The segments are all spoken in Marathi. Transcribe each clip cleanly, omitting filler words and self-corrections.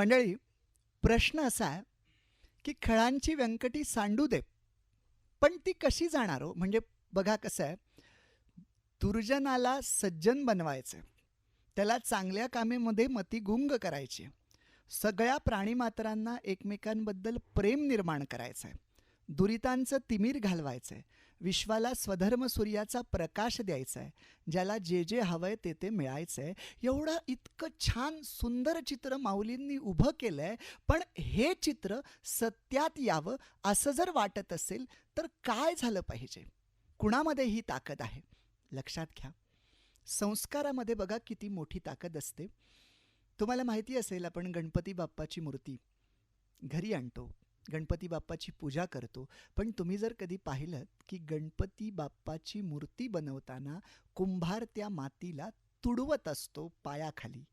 मंडळी, प्रश्न असा आहे की खळांची व्यंकटी सांडू दे, पण ती कशी जाणार हो? म्हणजे बघा कसं आहे, दुर्जनाला सज्जन बनवायचं, त्याला चांगल्या कामेमध्ये मतिगुंग करायचे, सगळ्या प्राणीमात्रांना एकमेकांबद्दल प्रेम निर्माण करायचं आहे, दुरितांचं तिमीर घालवायचं आहे, विश्वाला स्वधर्म सूर्याचा प्रकाश द्यायचा आहे, ज्याला जे जे हवंय ते ते मिळायचं आहे. एवढं इतकं छान सुंदर चित्र माऊलींनी उभं केलं आहे. पण हे चित्र सत्यात यावं असं जर वाटत असेल तर काय झालं पाहिजे? कुणामध्ये ही ताकद आहे? लक्षात घ्या, संस्कारामध्ये बघा किती मोठी ताकद असते. तुम्हाला माहिती असेल, आपण गणपती बाप्पाची मूर्ती घरी आणतो, गणपती बाप्पाची पूजा करतो, पण तुम्ही जर कधी पाहिलं की गणपती बाप्पाची मूर्ती बनवताना कुंभार त्या मातीला तुडवत असतो पायाखाली.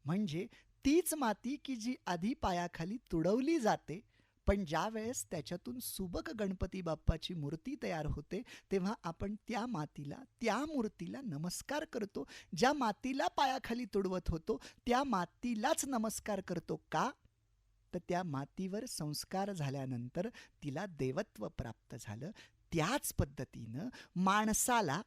म्हणजे तीच माती की जी आधी पायाखाली तुडवली जाते, पण ज्या वेळेस त्याच्यातून सुबक गणपती बाप्पाची मूर्ती तयार होते तेव्हा आपण त्या मातीला, त्या मूर्तीला नमस्कार करतो. ज्या मातीला पायाखाली तुडवत होतो त्या मातीलाच नमस्कार करतो. का? तर त्या मातीवर संस्कार झाल्यानंतर तिला देवत्व प्राप्त झालं. त्याच पद्धतीनं माणसाला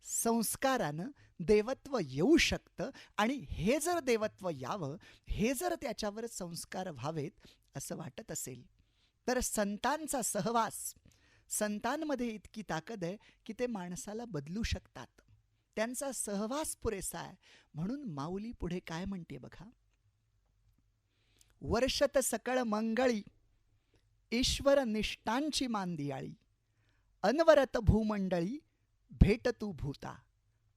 संस्कारानं देवत्व येऊ शकतं, आणि हे जर देवत्व यावं, हे जर त्याच्यावर संस्कार व्हावेत असं वाटत असेल तर संतांचा सहवास, संतांमध्ये इतकी ताकद आहे की ते माणसाला बदलू शकतात. त्यांचा सहवास पुरेसा आहे. म्हणून माऊली पुढे काय म्हणते बघा, वर्षत सकळ मंगळी ईश्वर निष्ठांची मांदियाळी, अनवरत भूमंडळी भेट तू भूता.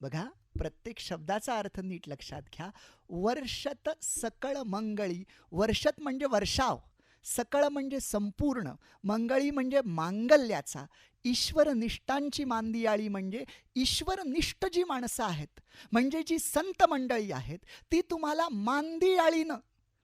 बघा, प्रत्येक शब्दाचा अर्थ नीट लक्षात घ्या. वर्षत सकळ मंगळी, वर्षत म्हणजे वर्षाव, सकळ म्हणजे संपूर्ण, मंगळी म्हणजे मांगल्याचा, ईश्वर निष्ठांची मांदियाळी म्हणजे ईश्वरनिष्ठ जी माणसं आहेत, म्हणजे जी संत मंडळी आहेत, ती तुम्हाला मांदियाळीनं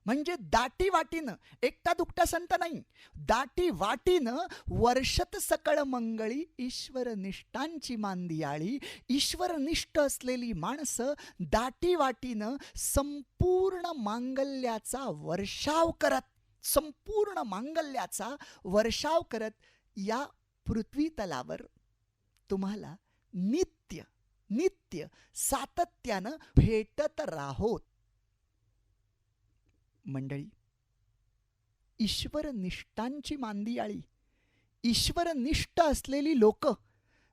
म्हणजे दाटी वाटीनं, एकटा दुकटा संत नाही, दाटी वाटीनं वर्षत सकळ मंगळी ईश्वर निष्ठांची मांदियाळी, ईश्वरनिष्ठ असलेली माणसं दाटी वाटीनं संपूर्ण मांगल्याचा वर्षाव करत, संपूर्ण मांगल्याचा वर्षाव करत या पृथ्वी तलावर तुम्हाला नित्य नित्य सातत्यानं भेटत राहोत. मंडळी, ईश्वरनिष्ठांची मांदियाळी, ईश्वरनिष्ठ असलेली लोक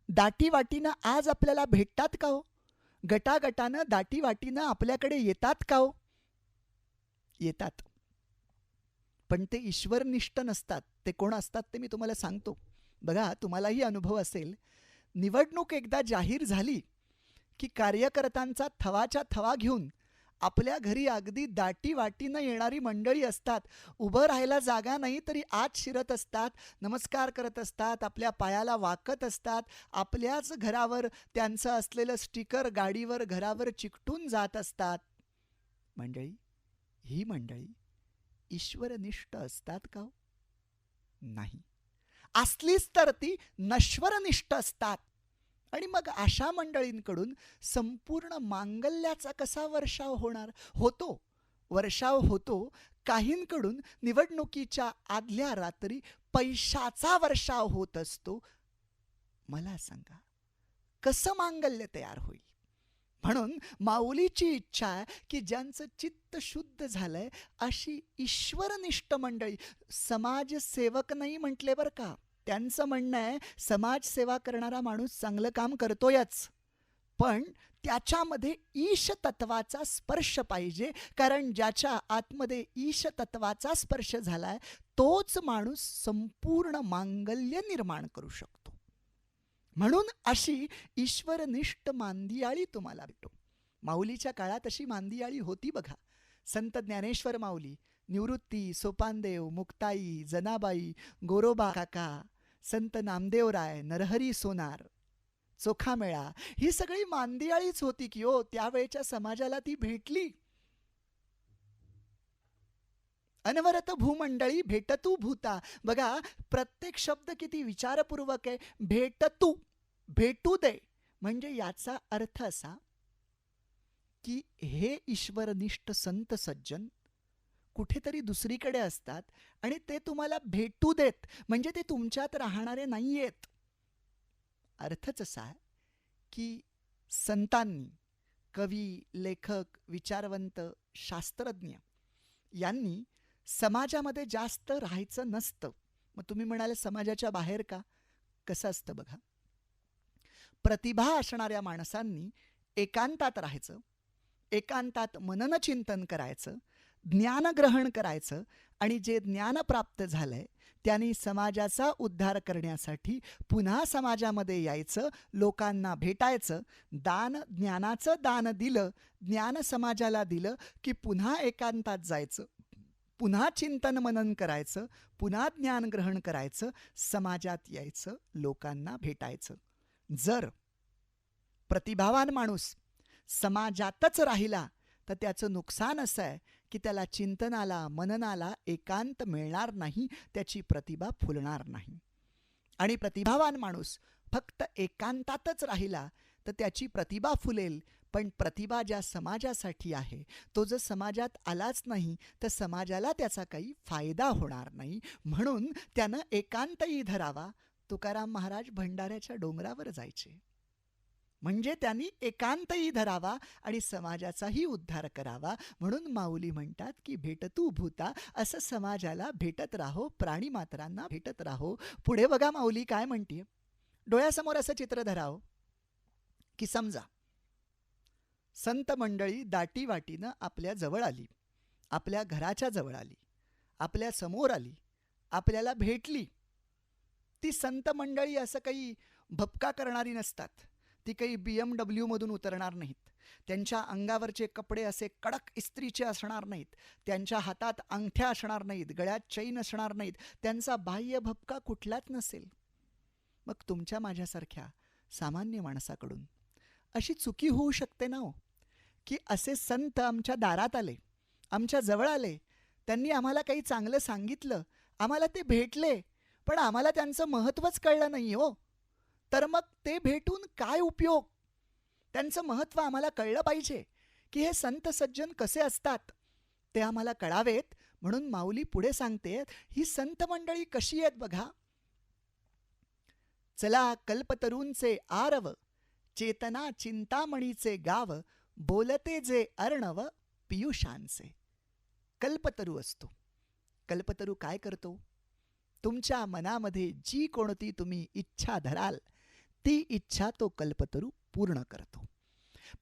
दाटीवाटीनं आज आपल्याला भेटतात का हो? गटागटानं दाटीवाटीनं आपल्याकडे येतात का हो? येतात, पण ते ईश्वरनिष्ठ नसतात. ते कोण असतात ते मी तुम्हाला सांगतो. बघा, तुम्हालाही अनुभव असेल, निवडणूक एकदा जाहीर झाली की कार्यकर्त्यांचा थवाच्या थवा घेऊन आपल्या घरी अगदी दाटीवाटीनं येणारी मंडळी असतात. उभं राहायला जागा नाही तरी आत शिरत असतात, नमस्कार करत असतात, आपल्या पायाला वाकत असतात, आपल्याच घरावर त्यांचं असलेलं स्टिकर गाडीवर घरावर चिकटून जात असतात. मंडळी, ही मंडळी ईश्वरनिष्ठ असतात का? नाही. असलीच तर ती नश्वरनिष्ठ असतात. आणि मग अशा मंडळींकडून संपूर्ण मांगल्याचा कसा वर्षाव होणार? होतो, वर्षाव होतो. काहींकडून निवडणुकीच्या आदल्या रात्री पैशाचा वर्षाव होत असतो. मला सांगा, कसं मांगल्य तयार होईल? म्हणून माऊलीची इच्छा आहे की ज्यांचं चित्त शुद्ध झालंय अशी ईश्वरनिष्ठ मंडळी, समाजसेवक नाही म्हटले बरं का, त्यांचं म्हणणं आहे समाजसेवा करणारा माणूस चांगलं काम करतोयच, पण त्याच्यामध्ये ईश तत्वाचा स्पर्श पाहिजे, कारण ज्याच्या आतमध्ये ईश तत्वाचा स्पर्श झालाय तोच माणूस संपूर्ण मांगल्य निर्माण करू शकतो. म्हणून अशी ईश्वरनिष्ठ मांदियाळी तुम्हाला भेटो. माऊलीच्या काळात अशी मांदियाळी होती बघा. संत ज्ञानेश्वर माऊली, निवृत्ती, सोपानदेव, मुक्ताई, जनाबाई, गोरोबा काका, संत नामदेवराय, नरहरी सोनार, चोखामेळा, ही सगळी मांदियाळीच होती की हो. त्यावेळच्या समाजाला ती भेटली. अनवरत भूमंडळी भेटतू भूता. बघा, प्रत्येक शब्द किती विचारपूर्वक आहे. भेटतू, भेटू दे, म्हणजे याचा अर्थ असा की हे ईश्वरनिष्ठ संत सज्जन कुठेतरी दुसरीकडे असतात आणि ते तुम्हाला भेटू देत, म्हणजे ते तुमच्यात राहणारे नाही आहेत. अर्थच असा आहे की संतांनी, कवी, लेखक, विचारवंत, शास्त्रज्ञ यांनी समाजामध्ये जास्त राहायचं नसतं. मग तुम्ही म्हणाले समाजाच्या बाहेर का? कसं असतं बघा, प्रतिभा असणाऱ्या माणसांनी एकांतात राहायचं, एकांतात मननचिंतन करायचं, ज्ञानग्रहण करायचं आणि जे ज्ञान प्राप्त झालंय त्यांनी समाजाचा उद्धार करण्यासाठी पुन्हा समाजामध्ये यायचं, लोकांना भेटायचं. दान, ज्ञानाचं दान दिलं, ज्ञान समाजाला दिलं की पुन्हा एकांतात जायचं, पुन्हा चिंतन मनन करायचं, पुन्हा ज्ञान ग्रहण करायचं, समाजात यायचं, लोकांना भेटायचं. जर प्रतिभावान माणूस समाजातच राहिला तर त्याचं नुकसान असं आहे की त्याला चिंतनाला, मननाला एकांत मिळणार नाही, त्याची प्रतिभा फुलणार नाही. आणि प्रतिभावान माणूस फक्त एकांतातच राहिला तर त्याची प्रतिभा फुलेल, पण प्रतिभा ज्या समाजासाठी आहे तो जर समाजात आलाच नाही तर समाजाला त्याचा काही फायदा होणार नाही. म्हणून त्यानं एकांतही धरावा. तुकाराम महाराज भंडाऱ्याच्या डोंगरावर जायचे, म्हणजे त्यांनी एकांतही धरावा आणि समाजाचाही उद्धार करावा. म्हणून माऊली म्हणतात की भेटतू भूता, असं समाजाला भेटत राहो, प्राणीमात्रांना भेटत राहो. पुढे बघा माऊली काय म्हणते, डोळ्यासमोर असं चित्र धराव की समजा संत मंडळी दाटीवाटीनं आपल्या जवळ आली, आपल्या घराच्या जवळ आली, आपल्या समोर आली, आपल्याला भेटली. ती संत मंडळी असं काही भपका करणारी नसतात, ती काही BMW मधून उतरणार नाहीत, त्यांच्या अंगावरचे कपडे असे कडक इस्त्रीचे असणार नाहीत, त्यांच्या हातात अंगठ्या असणार नाहीत, गळ्यात चैन असणार नाहीत, त्यांचा बाह्य भपका कुठलाच नसेल. मग तुमच्या माझ्यासारख्या सामान्य माणसाकडून अशी चुकी होऊ शकते ना हो, की असे संत आमच्या दारात आले, आमच्या जवळ आले, त्यांनी आम्हाला काही चांगलं सांगितलं, आम्हाला ते भेटले, पण आम्हाला त्यांचं महत्त्वच कळलं नाही हो. तर मग ते भेटून काय उपयोग? त्यांचं महत्त्व आम्हाला कळलं पाहिजे की हे संत सज्जन कसे असतात ते आम्हाला कळावेत. म्हणून माऊली पुढे सांगते, ही संत मंडळी कशी आहेत बघा. चला कल्पतरूंचे आरव, चेतना चिंतामणीचे गाव, बोलते जे अर्णव पियुषांचे. कल्पतरू असतो. कल्पतरू काय करतो? तुमच्या मनामध्ये जी कोणती तुम्ही इच्छा धराल ती इच्छा तो कल्पतरू पूर्ण करतो.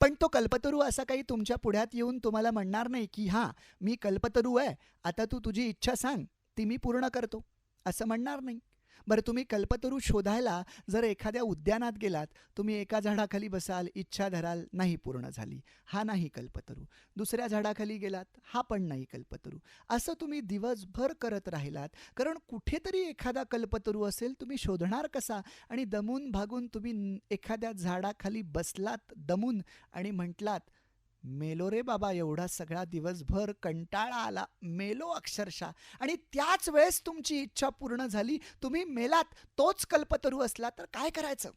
पण तो कल्पतरू असा काही तुमच्या पुढ्यात येऊन तुम्हाला म्हणणार नाही की हां मी कल्पतरू आहे, आता तू तुझी इच्छा सांग, ती मी पूर्ण करतो, असं म्हणणार नाही. बरं, तुम्ही कल्पतरू शोधायला जर एखाद्या उद्यानात गेलात, तुम्ही एका झाडाखाली बसाल, इच्छा धराल, नाही पूर्ण झाली, हा नाही कल्पतरू. दुसऱ्या झाडाखाली गेलात, हा पण नाही कल्पतरू. असं तुम्ही दिवसभर करत राहिलात, कारण कुठेतरी एखादा कल्पतरू असेल, तुम्ही शोधणार कसा? आणि दमून भागून तुम्ही एखाद्या झाडाखाली बसलात दमून आणि म्हटलात, मेलो रे बाबा, एवढा सगळा दिवसभर कंटाळा आला, मेलो अक्षरशः. आणि त्याच वेळेस तुमची इच्छा पूर्ण झाली, तुम्ही मेलात, तोच कल्पतरू असला तर काय करायचं?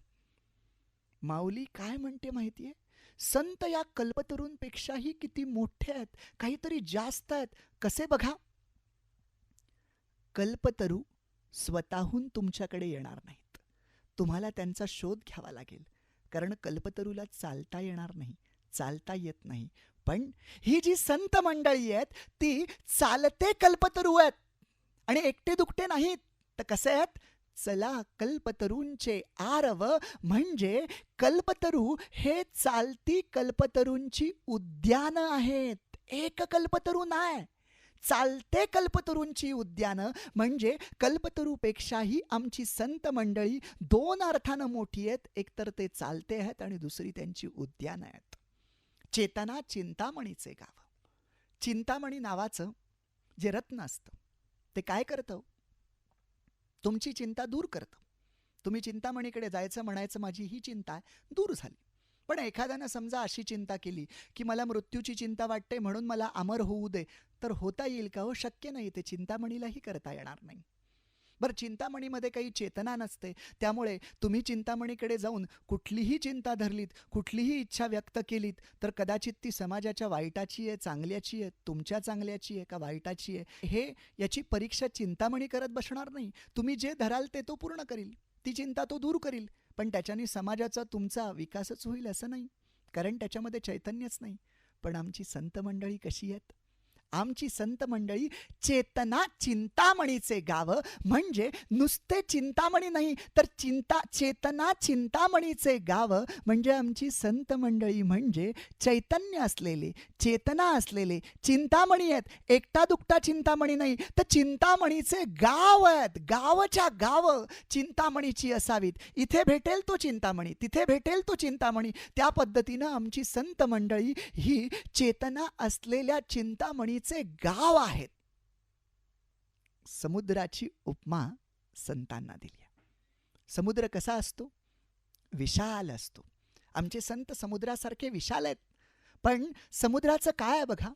माऊली काय म्हणते माहितीये, संत या कल्पतरूंपेक्षाही किती मोठे आहेत, काहीतरी जास्त आहेत. कसे बघा, कल्पतरू स्वतःहून तुमच्याकडे येणार नाहीत, तुम्हाला त्यांचा शोध घ्यावा लागेल. कारण कल्पतरूला चालता येणार नाही, चालता येत नाही. पण ही जी संत मंडळी आहेत ती चालते कल्पतरू आहेत आणि एकटे दुकटे नाहीत. तर कसे आहेत? चला कल्पतरूंचे आरव, म्हणजे कल्पतरू हे चालती कल्पतरूंची उद्यानं आहेत. एक कल्पतरू नाही, चालते कल्पतरूंची उद्यानं. म्हणजे कल्पतरूपेक्षाही आमची संत मंडळी दोन अर्थानं मोठी आहेत. एकतर ते चालते आहेत आणि दुसरी त्यांची उद्यानं आहेत. चेतना चिंतामणीचे गाव. चिंतामणी नावाचं जे रत्न असतं ते काय करतं? तुमची चिंता दूर करतं. तुम्ही चिंतामणीकडे जायचं, म्हणायचं माझी ही चिंता आहे, दूर झाली. पण एखाद्यानं समजा अशी चिंता केली की मला मृत्यूची चिंता वाटते म्हणून मला अमर होऊ दे, तर होता येईल का हो? शक्य नाही. ते चिंतामणीलाही करता येणार नाही. बरं, चिंतामणीमध्ये काही चेतना नसते, त्यामुळे तुम्ही चिंतामणीकडे जाऊन कुठलीही चिंता धरलीत, कुठलीही इच्छा व्यक्त केलीत, तर कदाचित ती समाजाच्या वाईटाची आहे, चांगल्याची आहे, तुमच्या चांगल्याची आहे का वाईटाची आहे, हे याची परीक्षा चिंतामणी करत बसणार नाही. तुम्ही जे धराल ते तो पूर्ण करील, ती चिंता तो दूर करील, पण त्याच्याने समाजाचा तुमचा विकासच होईल असं नाही, कारण त्याच्यामध्ये चैतन्यच नाही. पण आमची संत मंडळी कशी आहेत? आमची संत मंडळी चेतना चिंतामणीचे गाव, म्हणजे नुसते चिंतामणी नाही तर चेतना चिंतामणीचे गाव, म्हणजे आमची संत मंडळी म्हणजे चैतन्य असलेले, चेतना असलेले चिंतामणी आहेत. एकटा दुकटा चिंतामणी नाही, तर चिंतामणीचे गाव आहेत. गावच्या गाव चिंतामणीची असावीत. इथे भेटेल तो चिंतामणी, तिथे भेटेल तो चिंतामणी. त्या पद्धतीनं आमची संत मंडळी ही चेतना असलेल्या चिंतामणी चे गाव आहेत. समुद्राची उपमा संतांना दिली. समुद्र कसा असतो? विशाल असतो. आमचे संत समुद्रासारखे विशाल आहेत. पण समुद्राचं काय आहे बघा,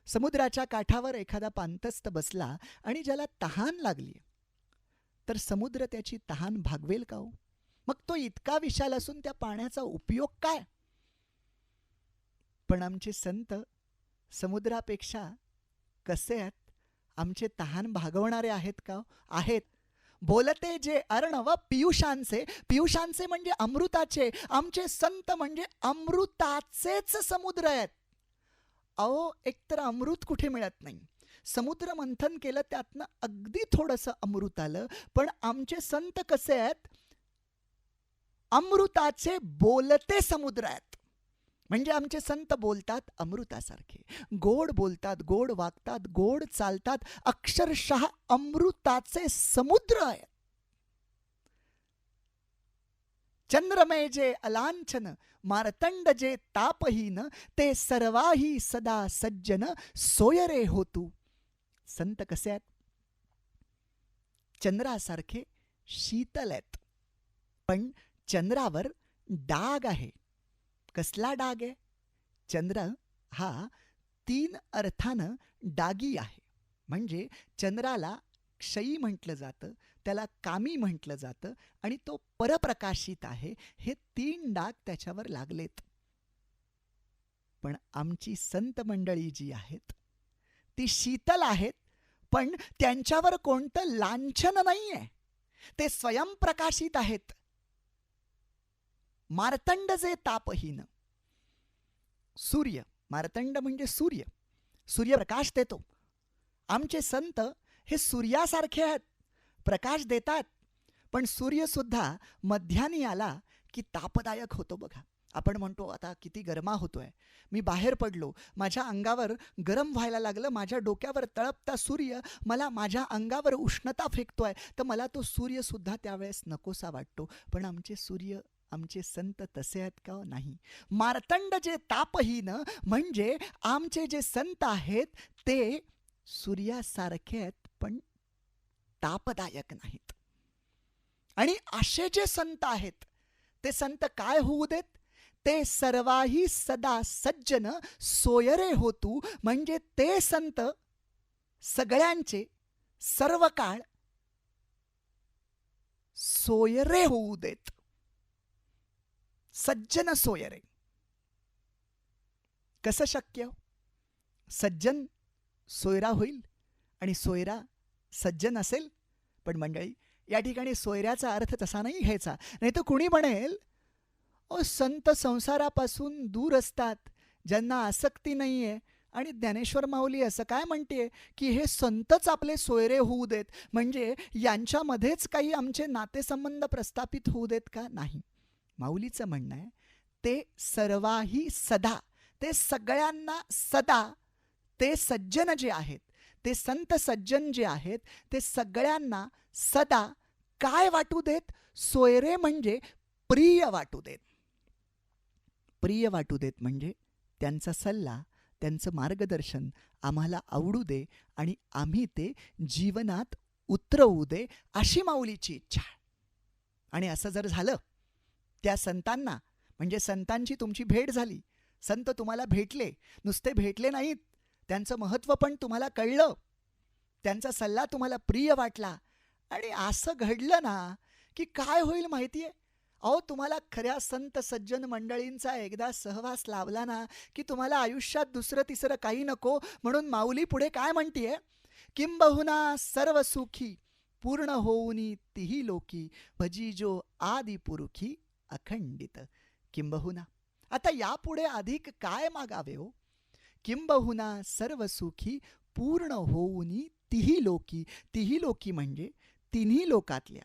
समुद्राच्या काठावर एखादा पाणतस्त बसला आणि ज्याला तहान लागली, तर समुद्र त्याची तहान भागवेल का हो? मग तो इतका विशाल असून त्या पाण्याचा उपयोग काय? पण आमचे संत समुद्रापेक्षा कसे आहेत? आमचे तहान भागवणारे आहेत का? आहेत. बोलते जे अर्णव पियुषांचे, पियुषांचे म्हणजे अमृताचे. आमचे संत म्हणजे अमृताचेच समुद्र आहेत. अहो, एकतर अमृत कुठे मिळत नाही, समुद्र मंथन केलं त्यातनं अगदी थोडंसं अमृत आलं, पण आमचे संत कसे आहेत? अमृताचे बोलते समुद्र आहेत. म्हणजे आमचे संत बोलतात अमृतासारखे, गोड बोलतात, गोड वागतात, गोड चालतात, अक्षरशः अमृताचे समुद्र आहेत. चंद्रमय जे अलांछन, मारतंड जे तापहीन, ते सर्वाही सदा सज्जन सोयरे होतू. संत कसे आहेत? चंद्रासारखे शीतल आहेत. पण चंद्रावर डाग आहे. कसला डाग आहे? चंद्र हा 3 अर्थानं डागी आहे. म्हणजे चंद्राला क्षयी म्हटलं जातं, त्याला कामी म्हटलं जातं, आणि तो परप्रकाशित आहे. हे 3 डाग त्याच्यावर लागलेत. पण आमची संत मंडळी जी आहेत ती शीतल आहेत, पण त्यांच्यावर कोणतं लांछन नाही आहे. ते स्वयंप्रकाशित आहेत. मार्तंड जे तापहीन, सूर्य, मार्तंड म्हणजे सूर्य, सूर्यप्रकाश देतो. आमचे संत हे सूर्यासारखे आहेत, प्रकाश देतात. पण सूर्यसुद्धा मध्यानी आला की तापदायक होतो बघा. आपण म्हणतो आता किती गरमा होतोय, मी बाहेर पडलो, माझ्या अंगावर गरम व्हायला लागलं, माझ्या डोक्यावर तळपता सूर्य मला माझ्या अंगावर उष्णता फेकतोय, तर मला तो सूर्यसुद्धा त्यावेळेस नकोसा वाटतो. पण आमचे सूर्य, आमचे संत तसे आहेत का? नाही. मार्तंड जे तापहीन, म्हणजे आमचे जे संत आहेत ते सूर्यासारखे आहेत, पण तापदायक नाहीत. आणि असे जे संत आहेत ते संत काय होऊ देत? ते सर्वाही सदा सज्जन सोयरे होतू, म्हणजे ते संत सगळ्यांचे सर्व काळ सोयरे होऊ देत. सज्जन सोयरे. कसं शक्य? सज्जन सोयरा होईल आणि सोयरा सज्जन असेल? पण मंडळी, या ठिकाणी सोयऱ्याचा अर्थ तसा नाही घ्यायचा. नाही तर कुणी म्हणेल, ओ संत संसारापासून दूर असतात, ज्यांना आसक्ती नाही आहे, आणि ज्ञानेश्वर माऊली असं काय म्हणते की हे संतच आपले सोयरे होऊ देत, म्हणजे यांच्यामध्येच काही आमचे नातेसंबंध प्रस्थापित होऊ देत का? नाही. माऊलीचं म्हणणं आहे ते सर्वाही सदा, ते सगळ्यांना सदा, ते सज्जन जे आहेत, ते संत सज्जन जे आहेत, ते सगळ्यांना सदा काय वाटू देत? सोयरे म्हणजे प्रिय वाटू देत. प्रिय वाटू देत म्हणजे त्यांचा सल्ला, त्यांचं मार्गदर्शन आम्हाला आवडू दे आणि आम्ही ते जीवनात उतरवू दे, अशी माऊलीची इच्छा. आणि असं जर झालं, त्या संतांना, म्हणजे संतांची तुमची भेट झाली, संत तुम्हाला भेटले, नुसते भेटले नाहीत, त्यांचं महत्त्व पण तुम्हाला कळलं, त्यांचा सल्ला तुम्हाला प्रिय वाटला, आणि असं घडलं ना की काय होईल माहितीये? अहो, तुम्हाला खऱ्या संत सज्जन मंडळींचा एकदा सहवास लाभला ना की तुम्हाला आयुष्यात दुसरं तिसरं काही नको. म्हणून माऊली पुढे काय म्हणतीये? किंबहुना सर्व सुखी पूर्ण होऊनी तिही लोकी भजी जो आदि पुरुखी अखंडित. किंबहुना, आता यापुढे अधिक काय मागावे हो? किंबहुना सर्व सुखी पूर्ण होऊनी तिही लोकी. तिही लोकी म्हणजे तिन्ही लोकातल्या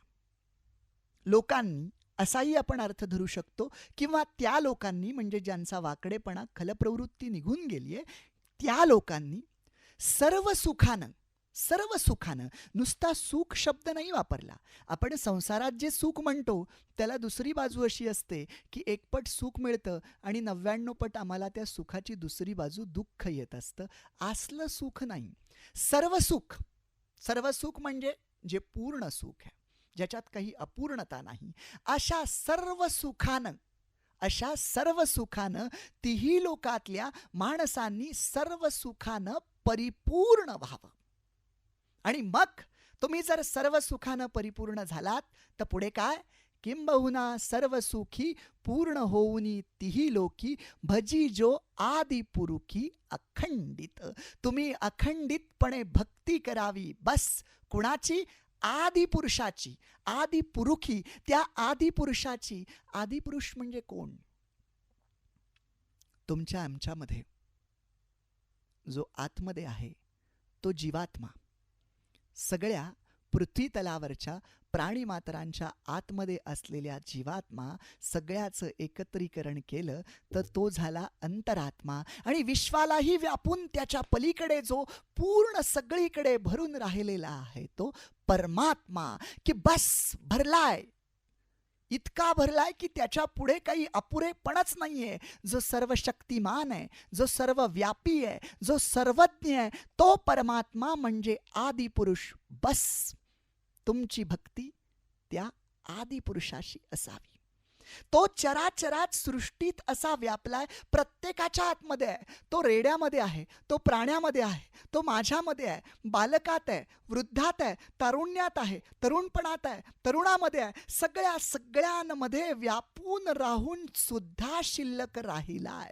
लोकांनी असाही आपण अर्थ धरू शकतो, किंवा त्या लोकांनी म्हणजे ज्यांचा वाकडेपणा खलप्रवृत्ती निघून गेली आहे त्या लोकांनी सर्व सुखानं, सर्व सुखानं, नुसता सुख शब्द नाही वापरला. आपण संसारात जे सुख म्हणतो त्याला दुसरी बाजू अशी असते की एकपट सुख मिळतं आणि 99 पट आम्हाला त्या सुखाची दुसरी बाजू दुःख येत असतं. असलं सुख नाही. सर्व सुख, सर्व सुख म्हणजे जे पूर्ण सुख आहे, ज्याच्यात काही अपूर्णता नाही, अशा सर्व सुखानं, अशा सर्व सुखानं तिही लोकातल्या माणसांनी सर्व सुखानं परिपूर्ण व्हावं. आणि मग तुम्ही जर सर्व सुखानं परिपूर्ण झालात तर पुढे काय? किंबहुना सर्व सुखी पूर्ण होऊनी तिही लोकी भजी जो आदि पुरुखी अखंडित. तुम्ही अखंडितपणे भक्ती करावी. बस कुणाची? आदिपुरुषाची, आदिपुरुखी, त्या आदिपुरुषाची. आदिपुरुष म्हणजे कोण? तुमच्या आमच्यामध्ये जो आतमध्ये आहे तो जीवात्मा. सगळ्या पृथ्वी तलावरच्या प्राणीमात्रांच्या आतमध्ये असलेल्या जीवात्मा सगळ्याचं एकत्रीकरण केलं तर तो झाला अंतरात्मा. आणि विश्वालाही व्यापून त्याच्या पलीकडे जो पूर्ण सगळीकडे भरून राहिलेला आहे तो परमात्मा. की बस भरलाय, इतका भरलाय की त्याच्या पुढे काही अपुरेपणच नाहीये. जो सर्वशक्तिमान आहे, जो सर्वव्यापी आहे, जो सर्वज्ञ आहे, तो परमात्मा म्हणजे आदिपुरुष. बस तुमची भक्ती त्या आदिपुरुषाशी असावी. तो चराचरात सृष्टीत असा व्यापलाय, प्रत्येकाच्या आतमध्ये आहे. तो रेड्यामध्ये आहे, तो प्राण्यामध्ये आहे, तो माझ्यामध्ये आहे, बालकात आहे, वृद्धात आहे, तारुण्यात आहे, तरुणपणात आहे, तरुणामध्ये आहे. सगळ्या सगळ्यांमध्ये व्यापून राहून सुद्धा शिल्लक राहिलाय.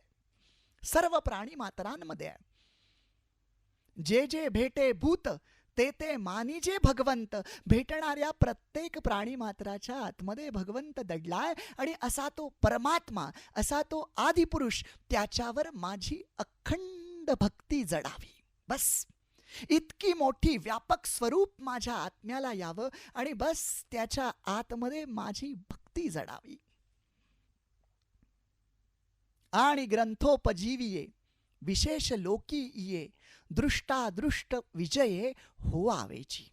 सर्व प्राणी मात्रांमध्ये आहे. जे जे भेटे भूत ते ते मानिजे भगवंत. भेटणाऱ्या प्रत्येक प्राणी मात्राच्या आतमध्ये भगवंत दडलाय. आणि असा तो परमात्मा, असा तो आदिपुरुष, त्याच्यावर माझी अखंड भक्ती जडावी. बस इतकी मोठी व्यापक स्वरूप माझ्या आत्म्याला यावं आणि बस त्याच्या आतमध्ये माझी भक्ती जडावी. आणि ग्रंथोपजीविये विशेष लोकी ये दृष्टादृष्ट विजये होवावेची.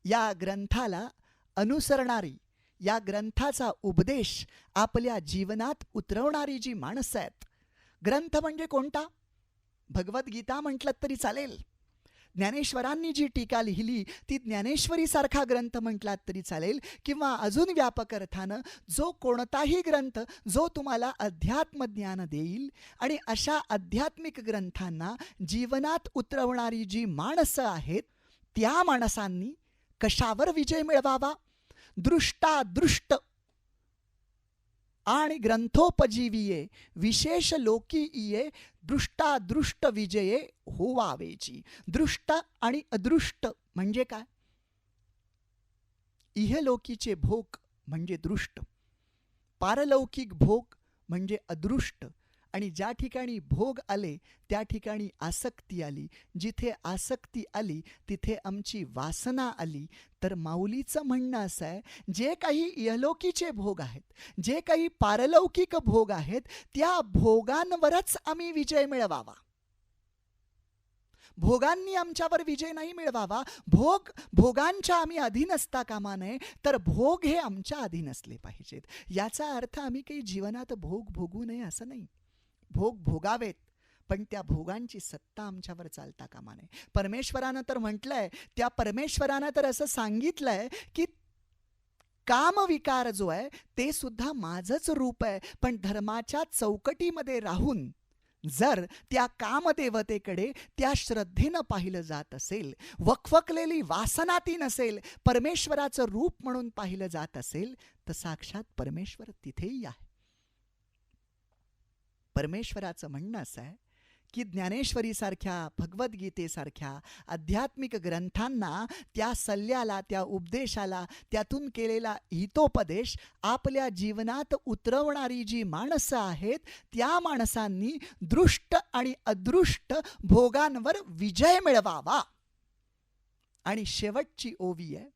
या ग्रंथाला अनुसरणारी, या ग्रंथाचा उपदेश आपल्या जीवनात उतरवणारी जी माणसं आहेत. ग्रंथ म्हणजे कोणता? भगवद्गीता म्हटलं तरी चालेल. ज्ञानेश्वरांनी जी टीका लिहिली ती ज्ञानेश्वरीसारखा ग्रंथ म्हटलात तरी चालेल. किंवा अजून व्यापक अर्थानं जो कोणताही ग्रंथ जो तुम्हाला अध्यात्मज्ञान देईल. आणि अशा आध्यात्मिक ग्रंथांना जीवनात उतरवणारी जी माणसं आहेत त्या माणसांनी कशावर विजय मिळवावा? दृष्टादृष्ट आणि ग्रंथोपजीविये विशेष लोकी ये दृष्टादृष्ट विजये होवावेची. दृष्ट आणि अदृष्ट म्हणजे काय? इहलोकीचे भोग म्हणजे दृष्ट, पारलौकिक भोग म्हणजे अदृष्ट. आणि ज्या ठिकाणी भोग आले त्या ठिकाणी आसक्ती आली. जिथे आसक्ती आली तिथे आमची वासना आली. तर माऊलीचं म्हणणं असं आहे, जे काही इहलोकीचे भोग आहेत, जे काही पारलौकिक भोग आहेत, त्या भोगांवरच आम्ही विजय मिळवावा. भोगांनी आमच्यावर विजय नाही मिळवावा. भोगांच्या आम्ही अधीन असता कामा नये, तर भोग हे आमच्या अधीन असले पाहिजेत. याचा अर्थ आम्ही काही जीवनात भोग भोगू नये असं नाही. भोग भोगावेत, पण त्या भोगांची सत्ता आमच्यावर चालता कामा नये. परमेश्वरानं तर म्हटलंय, त्या परमेश्वरानं तर असं सांगितलंय की कामविकार जो आहे ते सुद्धा माझंच रूप आहे. पण धर्माच्या चौकटीमध्ये राहून जर त्या कामदेवतेकडे त्या श्रद्धेनं पाहिलं जात असेल, वखवकलेली वासना ती नसेल, परमेश्वराचं रूप म्हणून पाहिलं जात असेल, तर साक्षात परमेश्वर तिथेही आहे. परमेश्वराचं म्हणणं असं आहे की ज्ञानेश्वरीसारख्या, भगवद्गीतेसारख्या आध्यात्मिक ग्रंथांना, त्या सल्ल्याला, त्या उपदेशाला, त्यातून केलेला हितोपदेश आपल्या जीवनात उतरवणारी जी माणसं आहेत, त्या माणसांनी दृष्ट आणि अदृष्ट भोगांवर विजय मिळवावा. आणि शेवटची ओवी आहे,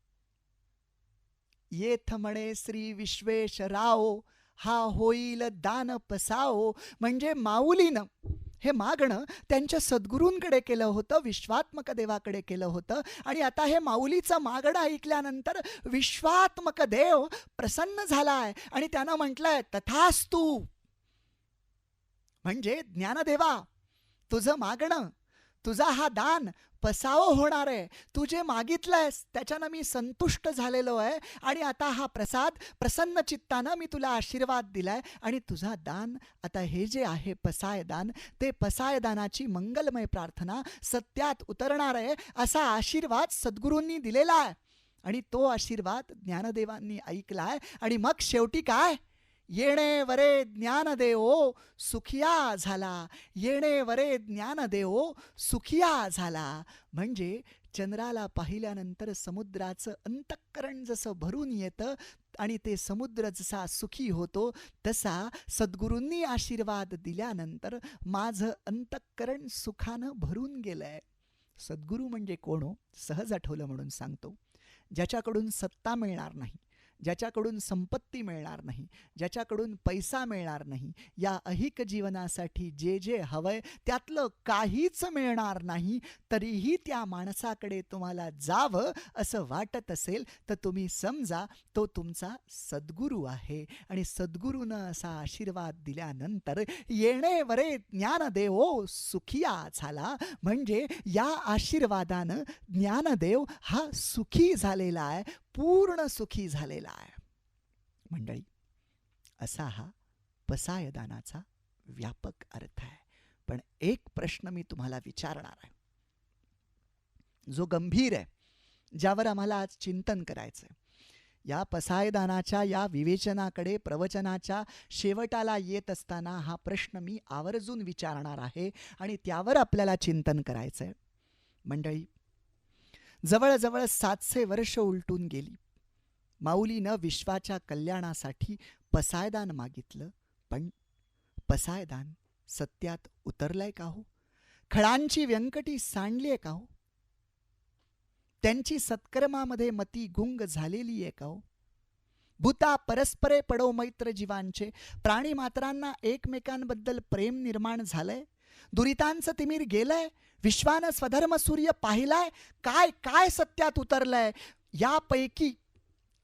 येथ म्हणे श्री विश्वेशराव, हा होईल दान पसाओ. म्हणजे माऊलीनं हे मागणं त्यांच्या सद्गुरूंकडे केलं होतं, विश्वात्मक देवाकडे केलं होतं. आणि आता हे माऊलीचं मागणं ऐकल्यानंतर विश्वात्मक देव प्रसन्न झालाय आणि त्यानं म्हटलंय तथास्तु. म्हणजे ज्ञानदेवा, तुझं मागणं, तुझा हा दान पसाओ होणार आहे. तू जे मागितलंयस त्याच्यानं मी संतुष्ट झालेलो आहे आणि आता हा प्रसाद प्रसन्न चित्तानं मी तुला आशीर्वाद दिलाय आणि तुझा दान आता हे जे आहे पसायदान, ते पसायदानाची मंगलमय प्रार्थना सत्यात उतरणार आहे असा आशीर्वाद सद्गुरूंनी दिलेला आहे. आणि तो आशीर्वाद ज्ञानदेवांनी ऐकलाय. आणि मग शेवटी काय, येणे वरे ज्ञानदेवो सुखिया झाला. येणे वरे ज्ञानदेवो सुखिया झाला. म्हणजे चंद्राला पाहिल्यानंतर समुद्राचं अंतःकरण जसं भरून येतं आणि ते समुद्र जसा सुखी होतो, तसा सद्गुरूंनी आशीर्वाद दिल्यानंतर माझं अंतःकरण सुखानं भरून गेलंय. सद्गुरू म्हणजे कोण हो? सहज आठवलं म्हणून सांगतो. ज्याच्याकडून सत्ता मिळणार नाही, ज्याच्याकडून संपत्ती मिळणार नाही, ज्याच्याकडून पैसा मिळणार नाही, या अहिक जीवनासाठी जे जे हवंय त्यातलं काहीच मिळणार नाही, तरीही त्या माणसाकडे तुम्हाला जावं असं वाटत असेल तर तुम्ही समजा तो तुमचा सद्गुरू आहे. आणि सद्गुरूनं असा आशीर्वाद दिल्यानंतर येणे वरे ज्ञानदेवो सुखिया झाला. म्हणजे या आशीर्वादानं ज्ञानदेव हा सुखी झालेला आहे, पूर्ण सुखी झालेला आहे. मंडळी, असा हा पसायदानाचा व्यापक अर्थ आहे. पण एक प्रश्न मी तुम्हाला विचारणार आहे, जो गंभीर आहे, ज्यावर आम्हाला आज चिंतन करायचंय. या पसायदानाच्या या विवेचनाकडे प्रवचनाच्या शेवटाला येत असताना हा प्रश्न मी आवर्जून विचारणार आहे आणि त्यावर आपल्याला चिंतन करायचंय. मंडळी, जवळजवळ 700 वर्ष उलटून गेली. माऊलीनं विश्वाच्या कल्याणासाठी पसायदान मागितलं, पण पसायदान सत्यात उतरलंय का हो? खळांची व्यंकटी सांडली आहे का हो? त्यांची सत्कर्मामध्ये मती गुंग झालेली आहे का हो? भूता परस्परे पडो मैत्र जीवांचे, प्राणी मात्रांना एकमेकांबद्दल प्रेम निर्माण झालंय, दुरितांचं तिमीर गेलंय, विश्वानं स्वधर्म सूर्य पाहिलाय. काय काय सत्यात उतरलंय? यापैकी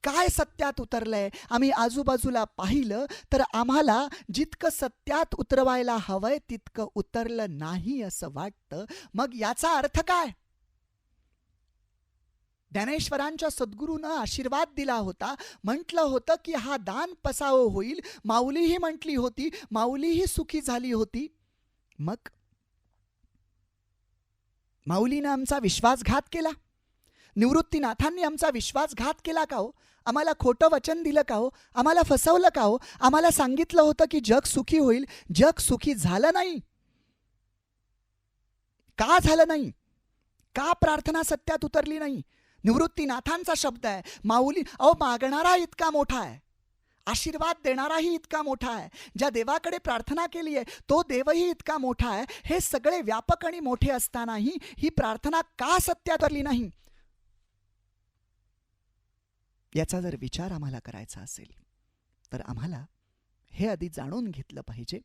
काय सत्यात उतरलंय? आम्ही आजूबाजूला पाहिलं तर आम्हाला जितकं सत्यात उतरवायला हवंय तितकं उतरलं नाही असं वाटतं. मग याचा अर्थ काय? ज्ञानेश्वरांच्या सद्गुरूनं आशीर्वाद दिला होता, म्हटलं होतं की हा दान पसाओ होईल. माऊलीही म्हटली होती, माऊलीही सुखी झाली होती. मग माऊलीनं आमचा विश्वासघात केला, निवृत्तीनाथांनी आमचा विश्वासघात केला का हो? आम्हाला खोटं वचन दिलं का हो? आम्हाला फसवलं का हो? आम्हाला सांगितलं होतं की जग सुखी होईल, जग सुखी झालं नाही. का झालं नाही? का प्रार्थना सत्यात उतरली नाही? निवृत्तीनाथांचा शब्द आहे. माऊली मागणारा इतका मोठा आहे, आशीर्वाद देणाराही इतका मोठा आहे, ज्या देवाकडे प्रार्थना केली आहे तो देवही इतका मोठा आहे. हे सगळे व्यापक आणि मोठे असतानाही ही प्रार्थना का सत्यात उतरली नाही? याचा जर विचार आम्हाला करायचा असेल तर आम्हाला हे आधी जाणून घेतलं पाहिजे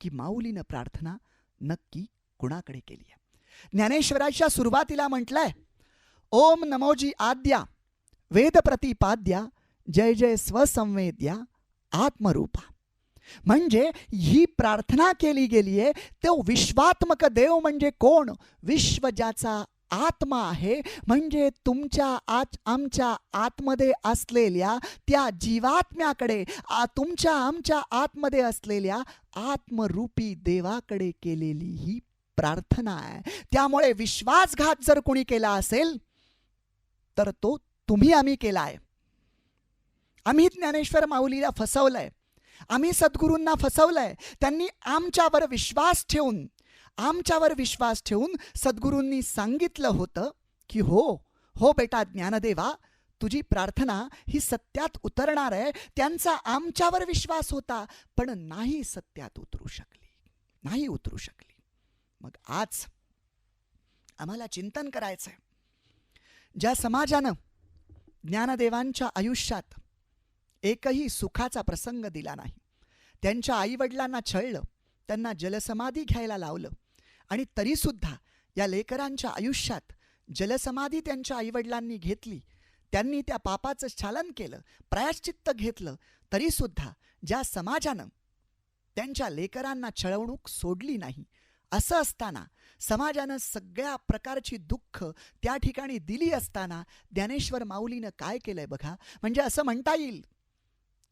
की माऊलीनं प्रार्थना नक्की कुणाकडे केली आहे. ज्ञानेश्वराच्या सुरुवातीला म्हटलंय, ओम नमोजी आद्या वेद प्रतिपाद्या जय जय स्वसंवेद्या आत्मरूपा. म्हणजे ही प्रार्थना केली गेली आहे तो विश्वात्मक देव म्हणजे कोण? विश्व ज्याचा आत्मा आहे, म्हणजे तुमच्या आमच्या आतमध्ये असलेल्या त्या जीवात्म्याकडे, तुमच्या आमच्या आतमध्ये असलेल्या आत्मरूपी देवाकडे केलेली ही प्रार्थना आहे. त्यामुळे विश्वासघात जर कोणी केला असेल तर तो तुम्ही आम्ही केलाय. आम्ही ज्ञानेश्वर माऊलीला फसवलंय, आम्ही सद्गुरूंना फसवलंय. त्यांनी आमच्यावर विश्वास ठेवून सद्गुरूंनी सांगितलं होतं की हो बेटा ज्ञानदेवा, तुझी प्रार्थना ही सत्यात उतरणार आहे. त्यांचा आमच्यावर विश्वास होता, पण नाही सत्यात उतरू शकली. मग आज आम्हाला चिंतन करायचंय. ज्या समाजानं ज्ञानदेवांच्या आयुष्यात एकही सुखाचा प्रसंग दिला नाही, त्यांच्या आईवडिलांना छळलं, त्यांना जलसमाधी घ्यायला लावलं, आणि तरीसुद्धा या लेकरांच्या आयुष्यात जलसमाधी त्यांच्या आईवडिलांनी घेतली, त्यांनी त्या पापाचं छालन केलं, प्रायश्चित्त घेतलं, तरीसुद्धा ज्या समाजानं त्यांच्या लेकरांना छळवणूक सोडली नाही, असं असताना समाजानं सगळ्या प्रकारची दुःख त्या ठिकाणी दिली असताना ज्ञानेश्वर माऊलीनं काय केलंय बघा. म्हणजे असं म्हणता येईल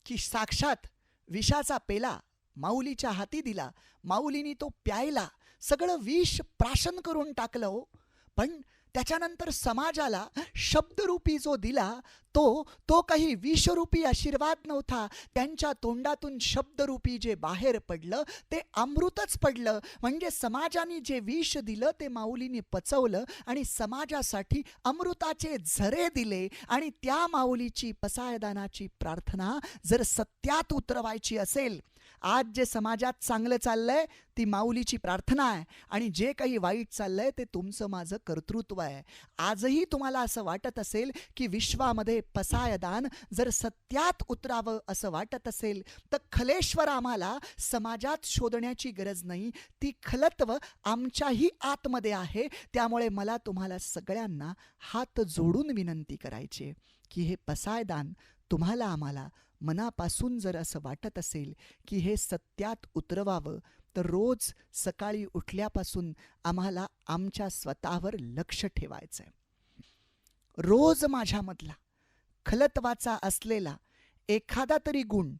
की साक्षात विषाचा पेला माऊलीच्या हाती दिला, माऊलीनी तो प्यायला, सगळं विष प्राशन करून टाकलं हो. पण त्याच्यानंतर समाजाला शब्दरूपी जो दिला तो काही विषरूपी आशीर्वाद नव्हता. त्यांच्या तोंडातून शब्दरूपी जे बाहेर पडलं ते अमृतच पडलं. म्हणजे समाजाने जे विष दिलं ते माऊलीने पचवलं आणि समाजासाठी अमृताचे झरे दिले. आणि त्या माऊलीची पसायदानाची प्रार्थना जर सत्यात उतरवायची असेल, आज जे समाजात चांगलं चाललंय ती माऊलीची प्रार्थना आहे, आणि जे काही वाईट चाललंय ते तुमचं माझं कर्तृत्व आहे. आजही तुम्हाला असं वाटत असेल की विश्वामध्ये पसायदान जर सत्यात उतरावं असं वाटत असेल तर खलेश्वर आम्हाला समाजात शोधण्याची गरज नाही, ती खलत्व आमच्याही आतमध्ये आहे. त्यामुळे मला तुम्हाला सगळ्यांना हात जोडून विनंती करायची की हे पसायदान तुम्हाला आम्हाला मनापासून जर असं वाटत असेल की हे सत्यात उतरवावं, तर रोज सकाळी उठल्यापासून आम्हाला आमच्या स्वतःवर लक्ष ठेवायचं आहे. रोज माझ्यामधला खलत्वाचा असलेला एखादा तरी गुण,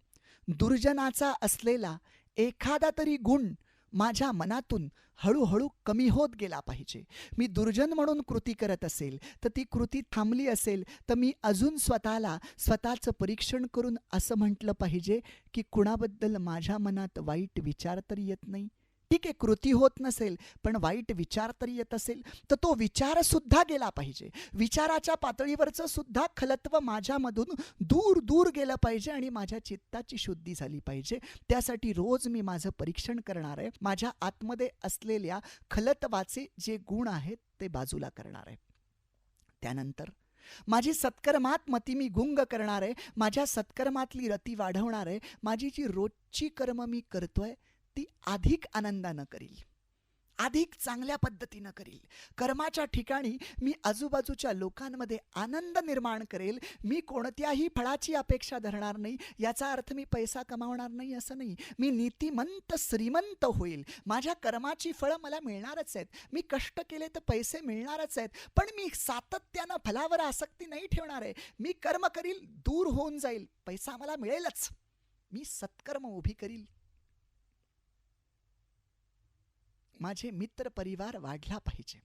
दुर्जनाचा असलेला एखादा तरी गुण माझ्या मनातून हळूहळू कमी होत गेला पाहिजे. मी दुर्जन म्हणून कृती करत असेल तर ती कृती थांबली असेल तर मी अजून स्वतःचं परीक्षण करून असं म्हटलं पाहिजे की कुणाबद्दल माझ्या मनात वाईट विचार तरी येत नाही. ठीक आहे, कृती होत नसेल पण वाईट विचार तरी येत असेल तर तो विचारसुद्धा गेला पाहिजे. विचाराच्या पातळीवरचं सुद्धा खलत्व माझ्यामधून दूर गेलं पाहिजे आणि माझ्या चित्ताची शुद्धी झाली पाहिजे. त्यासाठी रोज मी माझं परीक्षण करणार आहे. माझ्या आतमध्ये असलेल्या खलत्वाचे जे गुण आहेत ते बाजूला करणार आहे. त्यानंतर माझी सत्कर्मात मती मी गुंग करणार आहे. माझ्या सत्कर्मातली रती वाढवणार आहे. माझी जी रोजची कर्म मी करतोय ती अधिक आनंदानं करील, अधिक चांगल्या पद्धतीनं करील. कर्माच्या ठिकाणी मी आजूबाजूच्या लोकांमध्ये आनंद निर्माण करेल. मी कोणत्याही फळाची अपेक्षा धरणार नाही. याचा अर्थ मी पैसा कमावणार नाही असं नाही. मी नीतिमंत श्रीमंत होईल. माझ्या कर्माची फळं मला मिळणारच आहेत. मी कष्ट केले तर पैसे मिळणारच आहेत. पण मी सातत्यानं फलावर आसक्ती नाही ठेवणार आहे. मी कर्म करील, दूर होऊन जाईल, पैसा मला मिळेलच. मी सत्कर्म उभी करील. माझे मित्र परिवार वाढला पाहिजे.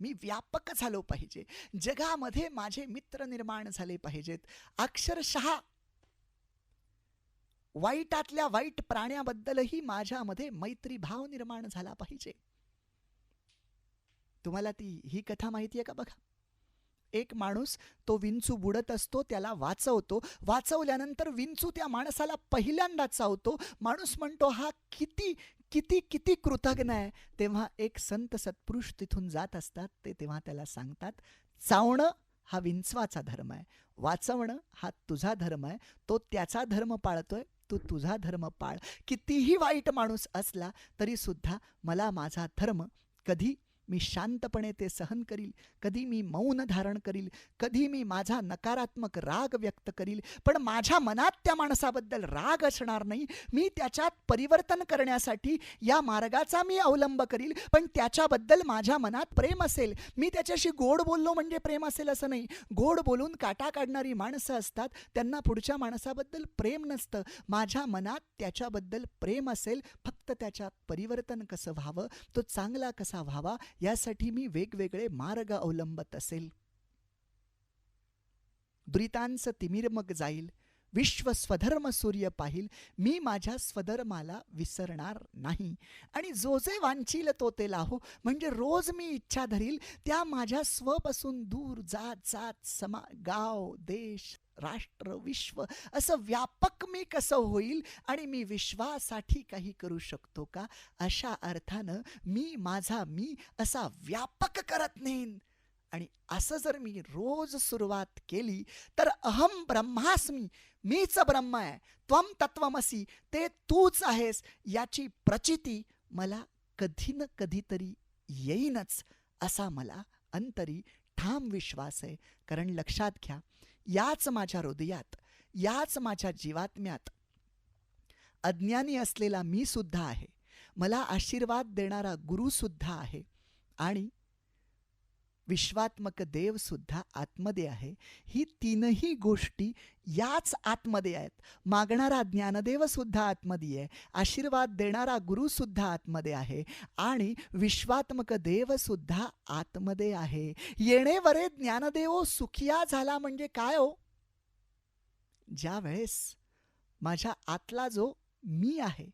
मी व्यापक झालो पाहिजे. जगामध्ये माझे मित्र निर्माण झाले पाहिजेत. अक्षरशः वाईटातल्या वाईट प्राण्याबद्दलही माझ्यामध्ये मैत्री भाव निर्माण झाला पाहिजे. तुम्हाला ही कथा माहिती आहे का बघा. एक माणूस तो विंचू बुडत असतो, त्याला वाचवतो. वाचवल्यानंतर विंचू त्या माणसाला पहिल्यांदा चावतो. माणूस म्हणतो हा किती किती किती कृतज्ञ आहे. तेव्हा एक संत सत्पुरुष तिथून जात असतात. ते तेव्हा त्याला सांगतात, चावणं हा विंचवाचा धर्म आहे, वाचवणं हा तुझा धर्म आहे. तो त्याचा धर्म पाळतोय, तू तुझा धर्म पाळ. कितीही वाईट माणूस असला तरी सुद्धा मला माझा धर्म कधी मी शांतपणे ते सहन करील, कधी मी मौन धारण करील, कधी मी माझा नकारात्मक राग व्यक्त करील, पण माझ्या मनात त्या माणसाबद्दल राग असणार नाही. मी त्याच्यात परिवर्तन करण्यासाठी या मार्गाचा मी अवलंब करील, पण त्याच्याबद्दल माझ्या मनात प्रेम असेल. मी त्याच्याशी गोड बोललो म्हणजे प्रेम असेल असं नाही. गोड बोलून काटा काढणारी माणसं असतात, त्यांना पुढच्या माणसाबद्दल प्रेम नसतं. माझ्या मनात त्याच्याबद्दल प्रेम असेल, फक्त त्याच्यात परिवर्तन कसं व्हावं, तो चांगला कसा व्हावा, यासाठी मी वेगवेगळे मार्ग अवलंबत असेल. दुरितांचं तिमिर मग जाईल, विश्व स्वधर्म सूर्य पाहिल, मी माझ्या स्वधर्माला विसरणार नाही. आणि जो जे वांछील तो ते लाहो, म्हणजे रोज मी इच्छा धरील त्या माझ्या स्वपासून दूर जात जात गाव, देश, राष्ट्र, विश्व असं व्यापक मी कसं होईल, आणि मी विश्वासाठी काही करू शकतो का, अशा अर्थानं मी माझा मी असा व्यापक करत नेईन. आणि असं जर मी रोज सुरुवात केली तर अहम ब्रह्मास्मी, मीच ब्रह्म आहे, त्वम तत्वमसी, ते तूच आहेस, याची प्रचिती मला कधी न कधीतरी येईनच, असा मला अंतरी ठाम विश्वास आहे. कारण लक्षात घ्या, याच माझ्या हृदयात, याच माझ्या जीवात्म्यात अज्ञानी असलेला मी सुद्धा आहे, मला आशीर्वाद देणारा गुरु सुद्धा आहे, आणि विश्वात्मक देव सुद्धा आतमध्ये आहे. ही तीनही गोष्टी याच आतमध्ये आहेत. मागणारा ज्ञानदेव सुद्धा आतमध्ये आहे, आशीर्वाद देणारा गुरु सुद्धा आतमध्ये आहे, आणि विश्वात्मक देव सुद्धा आतमध्ये आहे. येणेवरे ज्ञानदेव सुखिया झाला म्हणजे काय हो? ज्या वेळेस माझ्या आतला जो मी आहे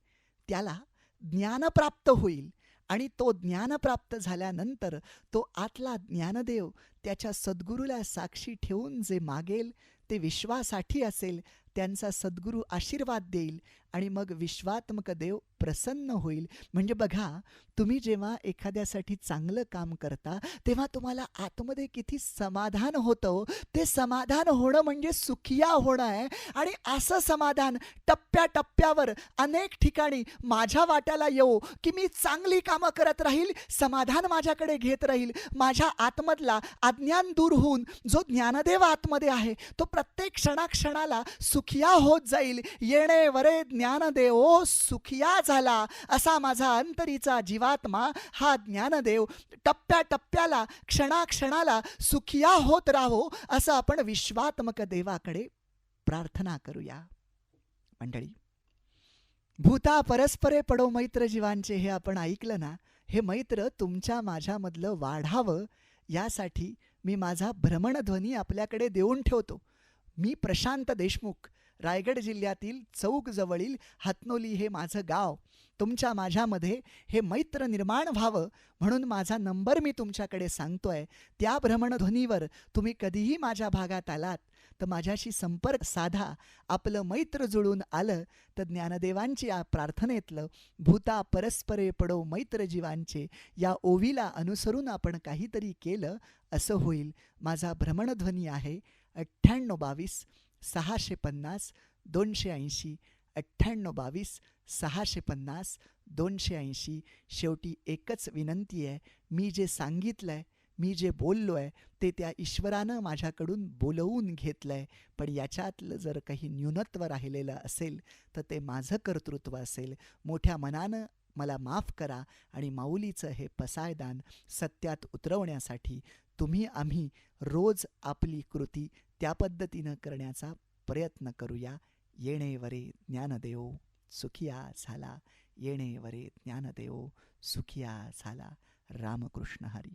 त्याला ज्ञान प्राप्त होईल, आणि तो ज्ञान प्राप्त झाल्यानंतर तो आतला ज्ञानदेव त्याच्या सद्गुरूला साक्षी ठेवून जे मागेल ते विश्वासाठी असेल, त्यांचा सद्गुरू आशीर्वाद देईल, आणि मग विश्वात्मक देव प्रसन्न होईल. म्हणजे बघा, तुम्ही जेव्हा एखाद्यासाठी चांगलं काम करता तेव्हा तुम्हाला आतमध्ये किती समाधान होतं. ते समाधान होणं म्हणजे सुखिया होणं आहे. आणि असं समाधान टप्प्याटप्प्यावर अनेक ठिकाणी माझ्या वाट्याला येऊ, की मी चांगली कामं करत राहील, समाधान माझ्याकडे घेत राहील. माझ्या आतमधला अज्ञान दूर होऊन जो ज्ञानदेव आतमध्ये आहे तो प्रत्येक क्षणाक्षणाला सुखिया होत जाईल. येणे वरे ज्ञानदेव सुखिया झाला, असा माझा अंतरीचा जीवात्मा हा ज्ञानदेव टप्प्याटप्प्याला क्षणाक्षणाला सुखिया होत राहो, असं आपण विश्वात्मक देवाकडे प्रार्थना करूया. मंडळी, भूता परस्परे पडो मैत्र जीवांचे, हे आपण ऐकलं ना. हे मैत्र तुमच्या माझ्यामधलं वाढावं यासाठी मी माझा भ्रमणध्वनी आपल्याकडे देऊन ठेवतो. मी प्रशांत देशमुख, रायगड जिल्ह्यातील चौकजवळील हातनोली हे माझं गाव. तुमच्या माझ्यामध्ये हे मैत्र निर्माण व्हावं म्हणून माझा नंबर मी तुमच्याकडे सांगतोय. त्या भ्रमणध्वनीवर तुम्ही कधीही माझ्या भागात आलात तर माझ्याशी संपर्क साधा. आपलं मैत्र जुळून आलं तर ज्ञानदेवांची या प्रार्थनेतलं भूता परस्परे पडो मैत्र जीवांचे या ओवीला अनुसरून आपण काहीतरी केलं असं होईल. माझा भ्रमणध्वनी आहे 9822 650 280, 9822 650 280. शेवटी एकच विनंती आहे, मी जे सांगितलं आहे, मी जे बोललो आहे ते त्या ईश्वरानं माझ्याकडून बोलवून घेतलं आहे. पण याच्यातलं जर काही न्यूनत्व राहिलेलं असेल तर ते माझं कर्तृत्व असेल. मोठ्या मनानं मला माफ करा, आणि माऊलीचं हे पसायदान सत्यात उतरवण्यासाठी तुम्ही आम्ही रोज आपली कृती त्या पद्धतीनं करण्याचा प्रयत्न करूया. येणेवरे ज्ञानदेव सुखिया झाला, येणेवरे ज्ञानदेव सुखिया झाला. रामकृष्ण हरी.